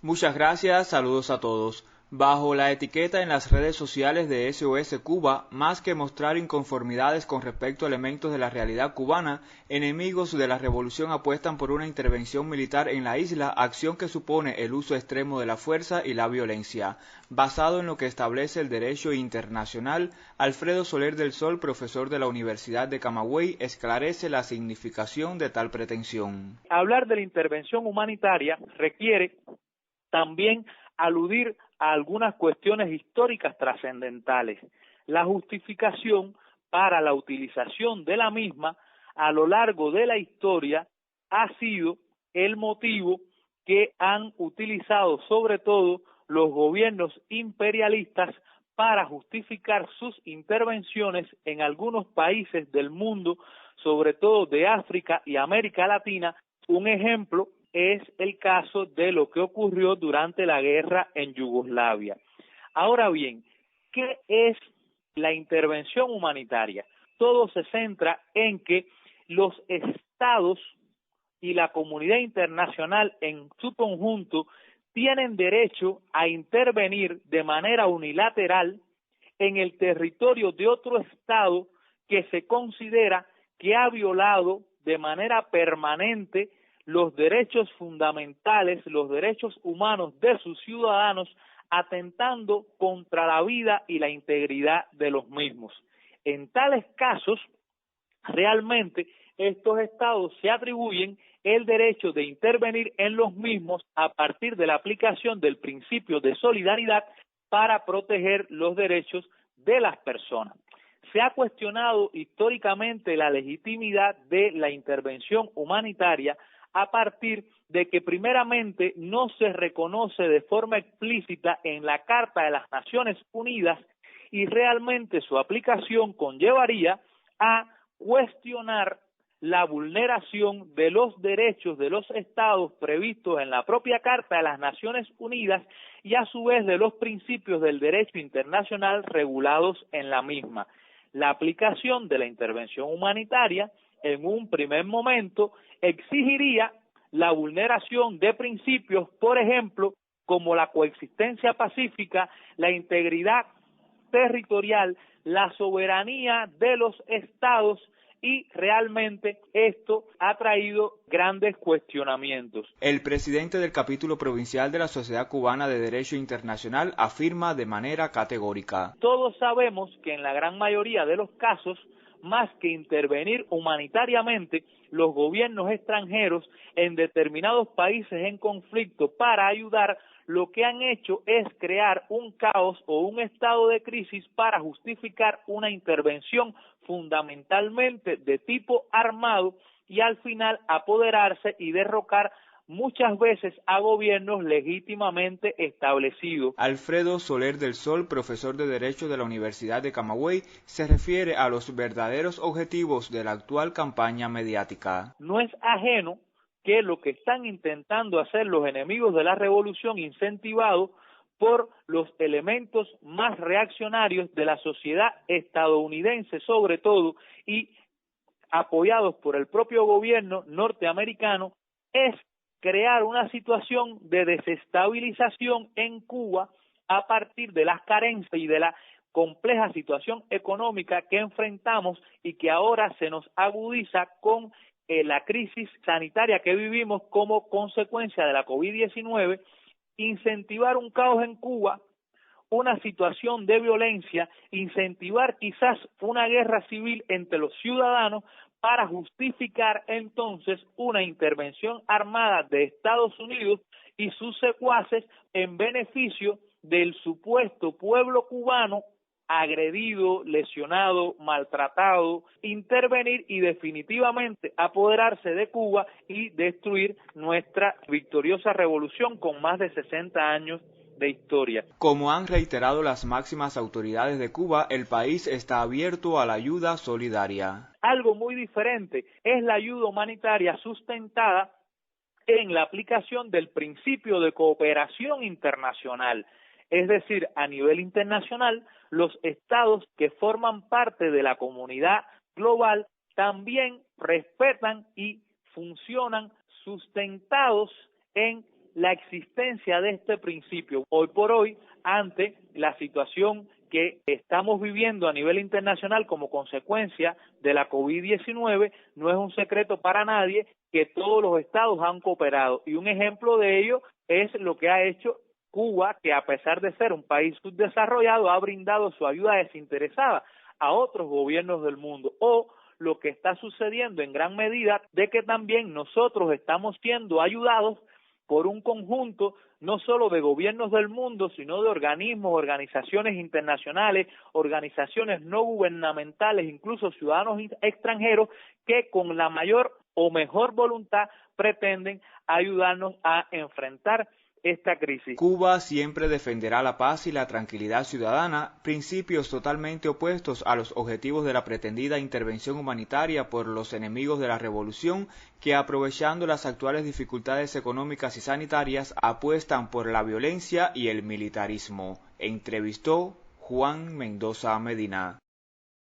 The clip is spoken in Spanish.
Muchas gracias, saludos a todos. Bajo la etiqueta en las redes sociales de SOS Cuba, más que mostrar inconformidades con respecto a elementos de la realidad cubana, enemigos de la revolución apuestan por una intervención militar en la isla, acción que supone el uso extremo de la fuerza y la violencia. Basado en lo que establece el derecho internacional, Alfredo Soler del Sol, profesor de la Universidad de Camagüey, esclarece la significación de tal pretensión. Hablar de la intervención humanitaria requiere también aludir a algunas cuestiones históricas trascendentales. La justificación para la utilización de la misma a lo largo de la historia ha sido el motivo que han utilizado sobre todo los gobiernos imperialistas para justificar sus intervenciones en algunos países del mundo, sobre todo de África y América Latina. Un ejemplo es el caso de lo que ocurrió durante la guerra en Yugoslavia. Ahora bien, ¿qué es la intervención humanitaria? Todo se centra en que los estados y la comunidad internacional en su conjunto tienen derecho a intervenir de manera unilateral en el territorio de otro estado que se considera que ha violado de manera permanente los derechos fundamentales, los derechos humanos de sus ciudadanos, atentando contra la vida y la integridad de los mismos. En tales casos, realmente estos estados se atribuyen el derecho de intervenir en los mismos a partir de la aplicación del principio de solidaridad para proteger los derechos de las personas. Se ha cuestionado históricamente la legitimidad de la intervención humanitaria a partir de que primeramente no se reconoce de forma explícita en la Carta de las Naciones Unidas y realmente su aplicación conllevaría a cuestionar la vulneración de los derechos de los estados previstos en la propia Carta de las Naciones Unidas y a su vez de los principios del derecho internacional regulados en la misma. La aplicación de la intervención humanitaria en un primer momento exigiría la vulneración de principios, por ejemplo, como la coexistencia pacífica, la integridad territorial, la soberanía de los estados, y realmente esto ha traído grandes cuestionamientos. El presidente del capítulo provincial de la Sociedad Cubana de Derecho Internacional afirma de manera categórica: todos sabemos que en la gran mayoría de los casos, más que intervenir humanitariamente, los gobiernos extranjeros en determinados países en conflicto para ayudar, lo que han hecho es crear un caos o un estado de crisis para justificar una intervención fundamentalmente de tipo armado y al final apoderarse y derrocar muchas veces a gobiernos legítimamente establecidos. Alfredo Soler del Sol, profesor de Derecho de la Universidad de Camagüey, se refiere a los verdaderos objetivos de la actual campaña mediática. No es ajeno que lo que están intentando hacer los enemigos de la revolución, incentivados por los elementos más reaccionarios de la sociedad estadounidense sobre todo y apoyados por el propio gobierno norteamericano, es crear una situación de desestabilización en Cuba a partir de las carencias y de la compleja situación económica que enfrentamos y que ahora se nos agudiza con la crisis sanitaria que vivimos como consecuencia de la COVID-19, incentivar un caos en Cuba, una situación de violencia, incentivar quizás una guerra civil entre los ciudadanos para justificar entonces una intervención armada de Estados Unidos y sus secuaces en beneficio del supuesto pueblo cubano agredido, lesionado, maltratado, intervenir y definitivamente apoderarse de Cuba y destruir nuestra victoriosa revolución con más de 60 años de historia. Como han reiterado las máximas autoridades de Cuba, el país está abierto a la ayuda solidaria. Algo muy diferente es la ayuda humanitaria sustentada en la aplicación del principio de cooperación internacional. Es decir, a nivel internacional, los estados que forman parte de la comunidad global también respetan y funcionan sustentados en la existencia de este principio. Hoy por hoy, ante la situación que estamos viviendo a nivel internacional como consecuencia de la COVID-19, no es un secreto para nadie que todos los estados han cooperado. Y un ejemplo de ello es lo que ha hecho Cuba, que a pesar de ser un país subdesarrollado, ha brindado su ayuda desinteresada a otros gobiernos del mundo. O lo que está sucediendo en gran medida de que también nosotros estamos siendo ayudados por un conjunto no solo de gobiernos del mundo, sino de organismos, organizaciones internacionales, organizaciones no gubernamentales, incluso ciudadanos extranjeros, que con la mayor o mejor voluntad pretenden ayudarnos a enfrentar esta crisis. Cuba siempre defenderá la paz y la tranquilidad ciudadana, principios totalmente opuestos a los objetivos de la pretendida intervención humanitaria por los enemigos de la revolución que, aprovechando las actuales dificultades económicas y sanitarias, apuestan por la violencia y el militarismo. Entrevistó Juan Mendoza Medina.